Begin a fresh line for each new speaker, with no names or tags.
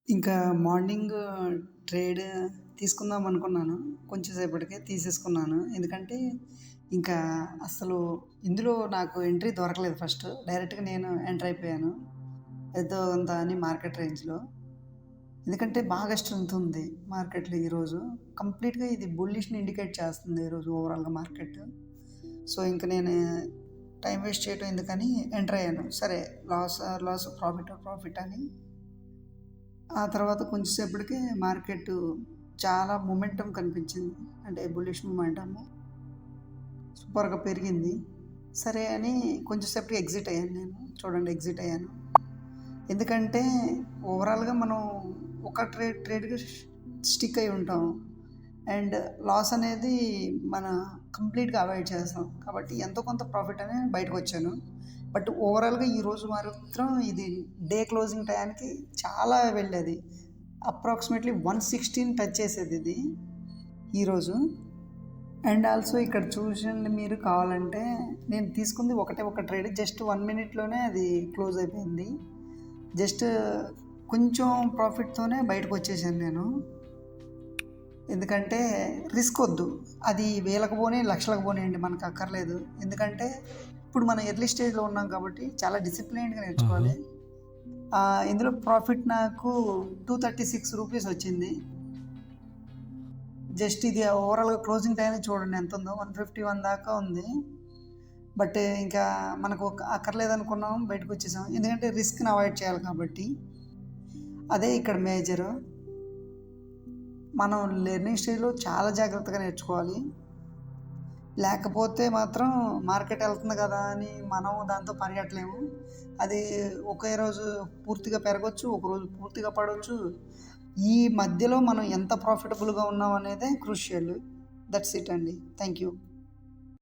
ఇంకా morning trade తీసుకుందాం అనుకున్నాను. కొంచెం సేపటికే తీసేసుకున్నాను. ఎందుకంటే, ఇంకా అస్సలు ఇందులో నాకు ఎంట్రీ దొరకలేదు ఫస్ట్. డైరెక్ట్‌గా నేను ఎంటర్ అయిపోయాను. ఎంతో కొంత అని మార్కెట్ రేంజ్‌లో. ఎందుకంటే బాగా స్ట్రెంత్ ఉంది మార్కెట్‌లో ఈరోజు. కంప్లీట్‌గా ఇది బుల్లిష్‌ని ఇండికేట్ చేస్తుంది ఈరోజు ఓవరాల్‌గా మార్కెట్. సో, ఇంక నేను టైమ్ వేస్ట్ చేయటం ఎందుకని ఎంటర్ అయ్యాను. సరే loss or loss, profit or profit అని. ఆ తర్వాత కొంచెం సేపటికి మార్కెట్టు చాలా మొమెంటమ్ కనిపించింది. అంటే బుల్లిష్ మొమెంటము. సూపర్‌గా పెరిగింది. సరే అని కొంచెం సేపటికి ఎగ్జిట్ అయ్యాను నేను. చూడండి ఎగ్జిట్ అయ్యాను. ఎందుకంటే ఓవరాల్‌గా మనం ఒక ట్రేడ్‌కి స్టిక్ అయి ఉంటాం. అండ్ లాస్ అనేది మన కంప్లీట్‌గా అవాయిడ్ చేస్తాం. కాబట్టి ఎంతో కొంత ప్రాఫిట్ అని బయటకొచ్చాను. బట్ ఓవరాల్‌గా ఈరోజు మాత్రం ఇది డే క్లోజింగ్ టయానికి చాలా వెళ్ళేది. అప్రాక్సిమేట్‌లీ 116 టచ్ చేసేదిది ఈరోజు. అండ్ ఆల్సో ఇక్కడ చూశండి మీరు కావాలంటే, నేను తీసుకుంది ఒకటే ఒక ట్రేడ్. జస్ట్ 1 మినిట్‌లోనే అది క్లోజ్ అయిపోయింది. జస్ట్ కొంచెం ప్రాఫిట్‌తోనే బయటకొచ్చేసాను నేను. ఎందుకంటే రిస్క్ ఒద్దు. అది వేలకు పోనీ, లక్షలకు పోనీయండి మనకు అక్కర్లేదు. ఎందుకంటే ఇప్పుడు మనం ఎర్లీ స్టేజ్‌లో ఉన్నాం కాబట్టి చాలా డిసిప్లైన్డ్‌గా
హుహు.
నేర్చుకోవాలి. ఇందులో ప్రాఫిట్ నాకు రూ. 236 వచ్చింది. జస్ట్ ఇది ఓవరాల్‌గా క్లోజింగ్ టైమే చూడండి ఎంతుందో 151 దాకా ఉంది. బట్ ఇంకా మనకు అక్కర్లేదనుకున్నాం బయటకొచ్చేసాం. ఎందుకంటే రిస్క్‌ని అవాయిడ్ చేయాలి కాబట్టి. అదే ఇక్కడ మేజరు. మనం లెర్నింగ్ స్టేజ్‌లో చాలా జాగ్రత్తగా నేర్చుకోవాలి. లేకపోతే మాత్రం మార్కెట్ ఎళ్తుంది గదా అని మనం దాంతో పరిగెట్టలేము. అది ఒకే రోజు పూర్తిగా పెరగొచ్చు, ఒకరోజు పూర్తిగా పడొచ్చు. ఈ మధ్యలో మనం ఎంత ప్రాఫిటబుల్‌గా ఉన్నాం అనేదే క్రూషియల్. దట్స్ ఇట్ అండి. Thank you.